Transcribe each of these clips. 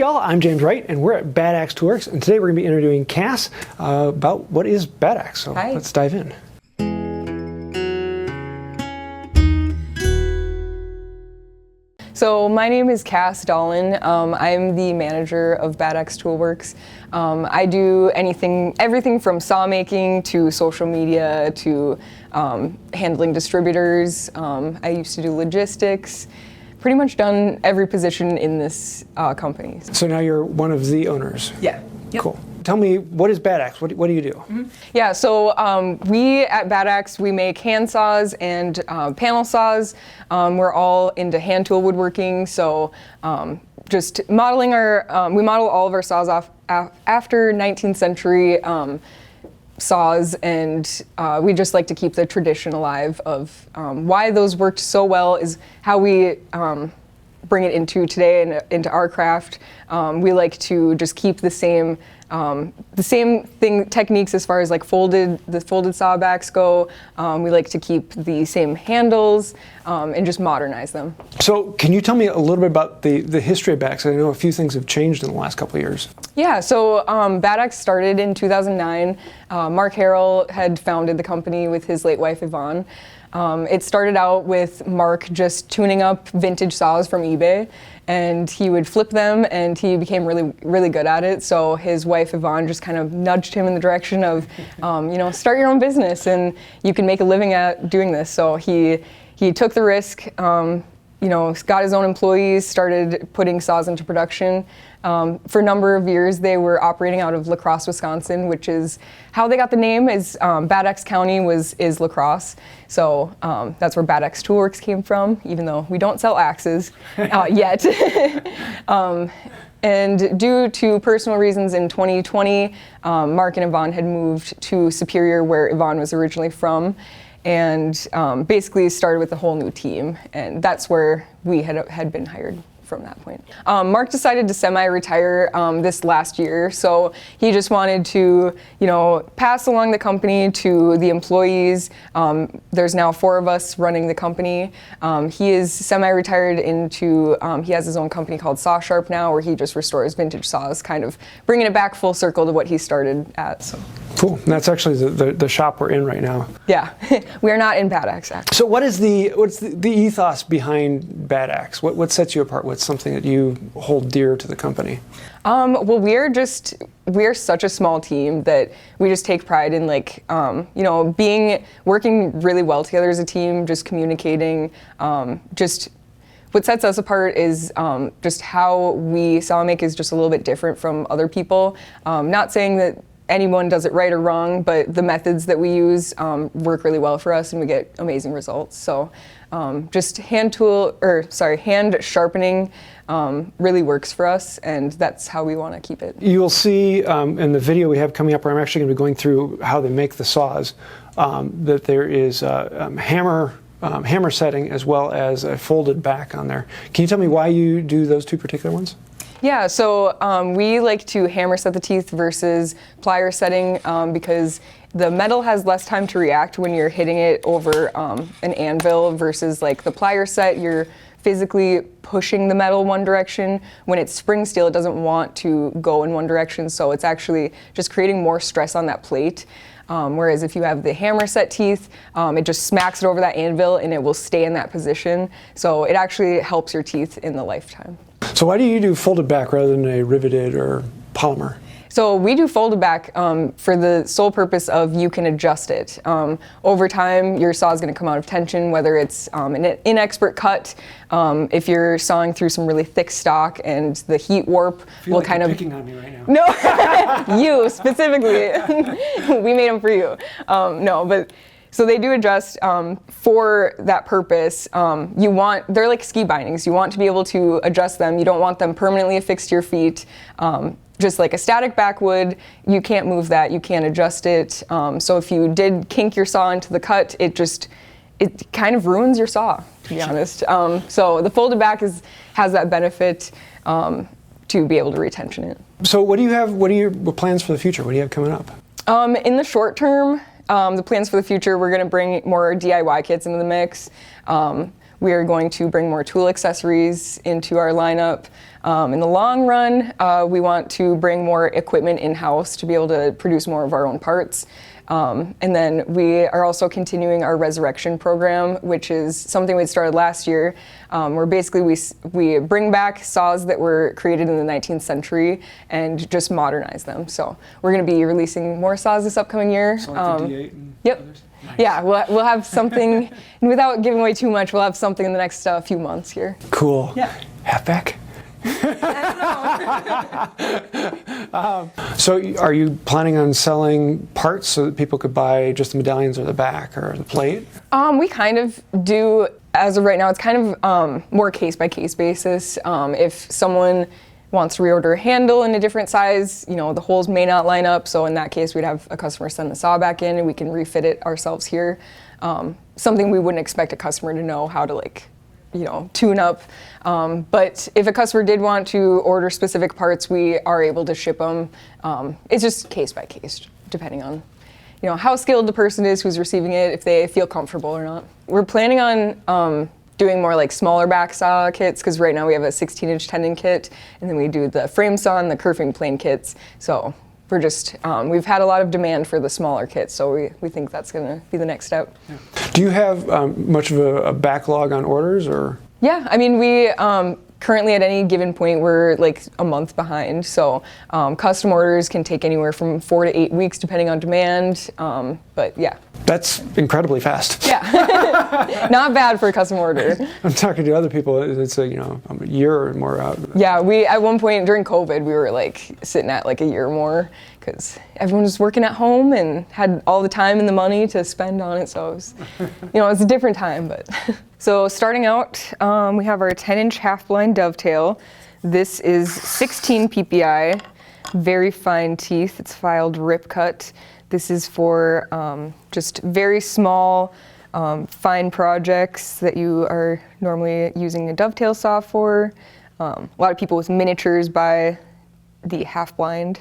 y'all, I'm James Wright, and we're at Bad Axe Toolworks, and today we're going to be interviewing Cass about what is Bad Axe. So Hi. Let's dive in. So my name is Cass Dolan. I'm the manager of Bad Axe Toolworks. I do everything from saw making to social media to handling distributors. I used to do logistics. Pretty much done every position in this company. So now you're one of the owners. Yeah. Yep. Cool. Tell me, what is Bad Axe? What do you do? Mm-hmm. Yeah, so we at Bad Axe, we make hand saws and panel saws. We're all into hand tool woodworking, so just modeling we model all of our saws off after 19th century saws, and we just like to keep the tradition alive of why those worked so well is how we bring it into today and into our craft. We like to just keep the same techniques as far as like folded sawbacks go. We like to keep the same handles and just modernize them. So can you tell me a little bit about the history of Bad Axe? I know a few things have changed in the last couple of years. Yeah, so Bad Axe started in 2009. Mark Harrell had founded the company with his late wife Yvonne. It started out with Mark just tuning up vintage saws from eBay, and he would flip them, and he became really, really good at it. So his wife Yvonne just kind of nudged him in the direction of, start your own business, and you can make a living at doing this. So he took the risk. Got his own employees, started putting saws into production. For a number of years, they were operating out of La Crosse, Wisconsin, which is how they got the name. Is Bad Axe County is La Crosse, so that's where Bad Axe Toolworks came from. Even though we don't sell axes yet. And due to personal reasons, in 2020, Mark and Yvonne had moved to Superior, where Yvonne was originally from. And basically started with a whole new team, and that's where we had been hired from that point. Mark decided to semi-retire this last year, so he just wanted to, pass along the company to the employees. There's now 4 of us running the company. He is semi-retired he has his own company called Saw Sharp now, where he just restores vintage saws, kind of bringing it back full circle to what he started at. So. Cool. And that's actually the shop we're in right now. Yeah, we are not in Bad Axe, actually. So what's the ethos behind Bad Axe? What sets you apart? What's something that you hold dear to the company? Well, we're such a small team that we just take pride in working really well together as a team, just communicating, what sets us apart is just how we saw make is just a little bit different from other people. Not saying that anyone does it right or wrong, but the methods that we use work really well for us, and we get amazing results. So just hand sharpening really works for us, and that's how we want to keep it. You'll see in the video we have coming up, where I'm actually going to be going through how they make the saws, that there is hammer setting as well as a folded back on there. Can you tell me why you do those 2 particular ones? Yeah, so we like to hammer set the teeth versus plier setting because the metal has less time to react when you're hitting it over an anvil versus like the plier set, you're physically pushing the metal one direction. When it's spring steel, it doesn't want to go in one direction, so it's actually just creating more stress on that plate. Whereas if you have the hammer set teeth, it just smacks it over that anvil and it will stay in that position. So it actually helps your teeth in the lifetime. So why do you do folded back rather than a riveted or polymer? So we do folded back for the sole purpose of you can adjust it. Over time, your saw is going to come out of tension, whether it's an inexpert cut, if you're sawing through some really thick stock and the heat warp will kind of... picking on me right now. No, you specifically. We made them for you. So they do adjust for that purpose. They're like ski bindings. You want to be able to adjust them. You don't want them permanently affixed to your feet. Just like a static backwood, you can't move that, you can't adjust it. So if you did kink your saw into the cut, it kind of ruins your saw, to be honest. So the folded back has that benefit to be able to retension it. So what do you have? What are your plans for the future? What do you have coming up? In the short term, the plans for the future, we're going to bring more DIY kits into the mix. We are going to bring more tool accessories into our lineup. In the long run, we want to bring more equipment in-house to be able to produce more of our own parts. And then we are also continuing our resurrection program, which is something we started last year, where basically we bring back saws that were created in the 19th century and just modernize them. So we're going to be releasing more saws this upcoming year. So like the D8 and yep. others? Nice. Yeah, we'll have something, and without giving away too much, we'll have something in the next few months here. Cool. Yeah. Halfback? So are you planning on selling parts so that people could buy just the medallions or the back or the plate? We kind of do, as of right now, it's kind of more case-by-case basis. If someone wants to reorder a handle in a different size, the holes may not line up, so in that case we'd have a customer send the saw back in and we can refit it ourselves here. Something we wouldn't expect a customer to know how to tune up. But if a customer did want to order specific parts, we are able to ship them. It's just case by case, depending on how skilled the person is who's receiving it, if they feel comfortable or not. We're planning on doing more like smaller back saw kits, because right now we have a 16-inch tendon kit, and then we do the frame saw and the curving plane kits. So we're just, we've had a lot of demand for the smaller kits, so we think that's going to be the next step. Yeah. Do you have much of a backlog on orders, or? Yeah, I mean, we currently at any given point we're like a month behind, so custom orders can take anywhere from 4 to 8 weeks depending on demand, but yeah. That's incredibly fast. Yeah, not bad for a custom order. I'm talking to other people, it's a year or more out. Yeah, at one point during COVID, we were like sitting at like a year more, because everyone was working at home and had all the time and the money to spend on it, so it was, it's a different time, but. So starting out, we have our 10-inch half-blind dovetail. This is 16 PPI, very fine teeth. It's filed rip cut. This is for just very small, fine projects that you are normally using a dovetail saw for. A lot of people with miniatures buy the half-blind.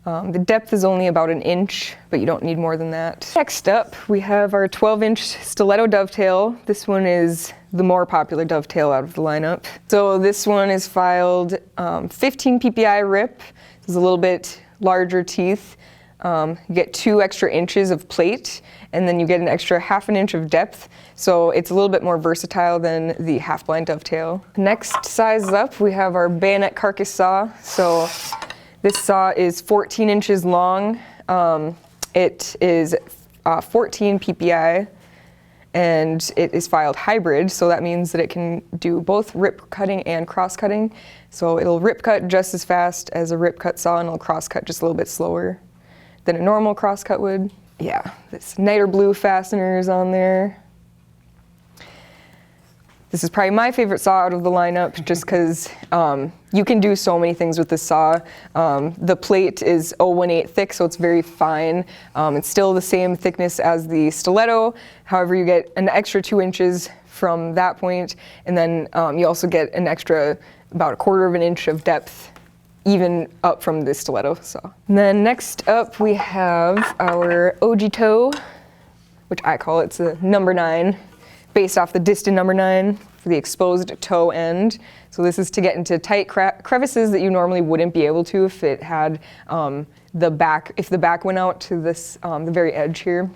The depth is only about 1 inch, but you don't need more than that. Next up, we have our 12-inch stiletto dovetail. This one is the more popular dovetail out of the lineup. So this one is filed 15 PPI rip. It's a little bit larger teeth. You get 2 extra inches of plate, and then you get an extra 1/2 inch of depth. So it's a little bit more versatile than the half-blind dovetail. Next size up, we have our bayonet carcass saw. So this saw is 14 inches long. It is 14 PPI, and it is filed hybrid, so that means that it can do both rip cutting and cross cutting. So it'll rip cut just as fast as a rip cut saw, and it'll cross cut just a little bit slower than a normal cross cut would. Yeah, this niter blue fasteners on there. This is probably my favorite saw out of the lineup, just because you can do so many things with this saw. The plate is 0.18 thick, so it's very fine. It's still the same thickness as the stiletto. However, you get an extra 2 inches from that point, and then you also get an extra about 1/4 inch of depth, even up from the stiletto saw. And then next up, we have our OG toe, which I call it's a number 9. Based off the distant number 9 for the exposed toe end. So this is to get into tight crevices that you normally wouldn't be able to if it had the back went out to this, the very edge here.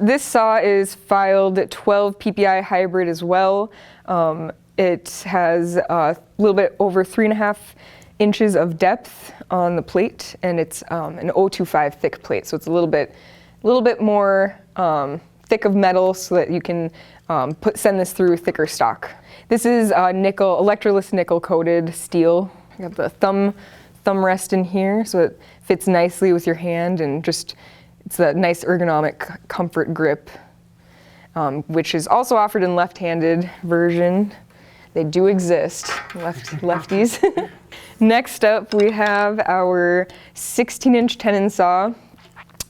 This saw is filed 12 PPI hybrid as well. It has a little bit over 3.5 inches of depth on the plate, and it's an 0.25 thick plate, so it's a little bit more thick of metal, so that you can send this through thicker stock. This is electroless nickel coated steel. You have the thumb rest in here, so it fits nicely with your hand, and it's a nice ergonomic comfort grip, which is also offered in left-handed version. They do exist, lefties. Next up, we have our 16-inch tenon saw.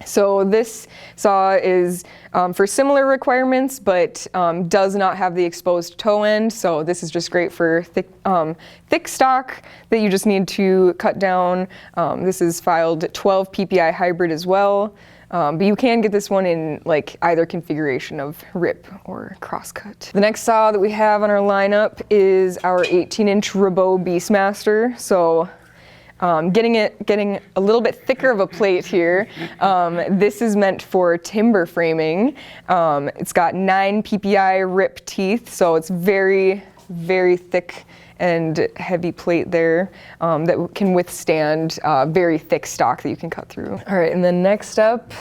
So this saw is for similar requirements, but does not have the exposed toe end. So this is just great for thick stock that you just need to cut down. This is filed 12 PPI hybrid as well. But you can get this one in like either configuration of rip or crosscut. The next saw that we have on our lineup is our 18-inch Rabot Beastmaster. So getting a little bit thicker of a plate here. This is meant for timber framing. It's got 9 PPI rip teeth, so it's very, very thick and heavy plate there that can withstand very thick stock that you can cut through. All right, and then next up,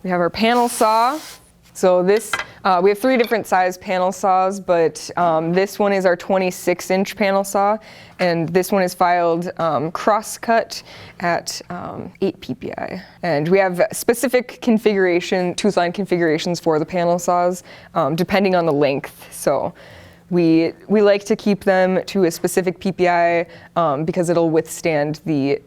we have our panel saw. So this, we have 3 different size panel saws, but this one is our 26-inch panel saw, and this one is filed cross-cut at 8 PPI. And we have specific configuration, tooth line configurations for the panel saws, depending on the length. So we like to keep them to a specific PPI because it'll withstand the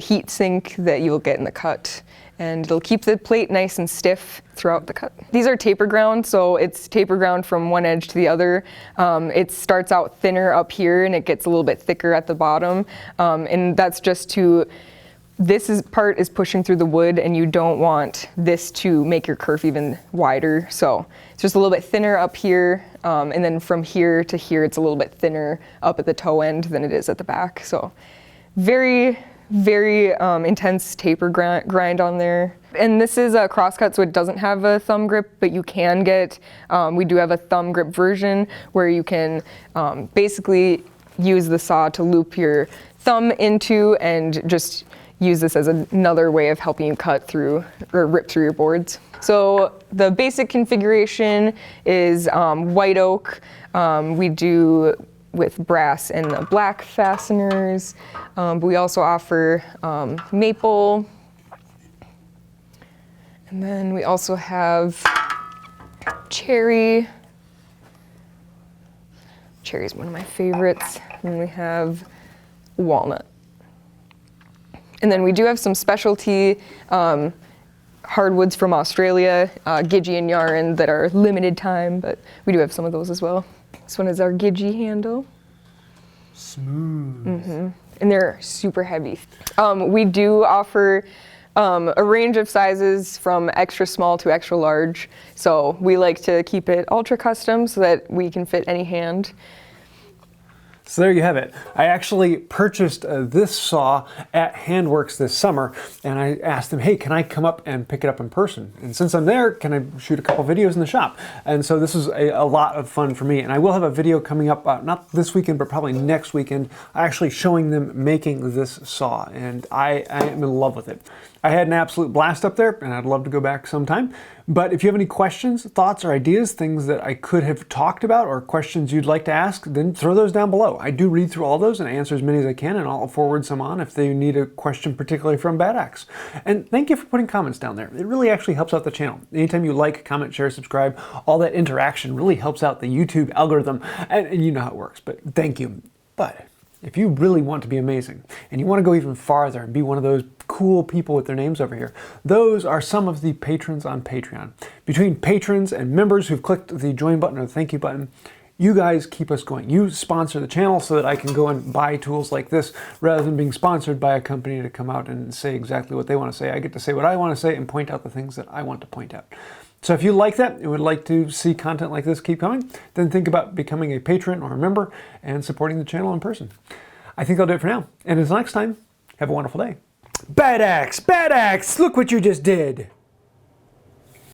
heat sink that you'll get in the cut. And it'll keep the plate nice and stiff throughout the cut. These are taper ground, so it's taper ground from one edge to the other. It starts out thinner up here and it gets a little bit thicker at the bottom. And that's just to, part is pushing through the wood and you don't want this to make your kerf even wider. So it's just a little bit thinner up here. And then from here to here, it's a little bit thinner up at the toe end than it is at the back. So very intense taper grind on there. And this is a crosscut, so it doesn't have a thumb grip, but you can get, we do have a thumb grip version where you can basically use the saw to loop your thumb into and just use this as another way of helping you cut through or rip through your boards. So the basic configuration is white oak. We do with brass and the black fasteners. But we also offer maple. And then we also have cherry. Cherry is one of my favorites. And we have walnut. And then we do have some specialty hardwoods from Australia, Gidgee and Yarn, that are limited time, but we do have some of those as well. This one is our Gidgee handle. Smooth. Mm-hmm. And they're super heavy. We do offer a range of sizes from extra small to extra large. So we like to keep it ultra custom so that we can fit any hand. So there you have it. I actually purchased this saw at Handworks this summer, and I asked them, hey, can I come up and pick it up in person? And since I'm there, can I shoot a couple videos in the shop? And so this is a lot of fun for me. And I will have a video coming up, not this weekend, but probably next weekend, actually showing them making this saw. And I am in love with it. I had an absolute blast up there, and I'd love to go back sometime. But if you have any questions, thoughts, or ideas, things that I could have talked about, or questions you'd like to ask, then throw those down below. I do read through all those and answer as many as I can, and I'll forward some on if they need a question particularly from Bad Axe. And thank you for putting comments down there. It really actually helps out the channel. Anytime you like, comment, share, subscribe, all that interaction really helps out the YouTube algorithm, and you know how it works, but thank you. But if you really want to be amazing, and you want to go even farther and be one of those cool people with their names over here, those are some of the patrons on Patreon. Between patrons and members who've clicked the join button or the thank you button, you guys keep us going. You sponsor the channel so that I can go and buy tools like this rather than being sponsored by a company to come out and say exactly what they want to say. I get to say what I want to say and point out the things that I want to point out. So if you like that and would like to see content like this keep coming, then think about becoming a patron or a member and supporting the channel in person. I think I'll do it for now. And until next time, have a wonderful day. Bad Axe! Bad Axe! Look what you just did!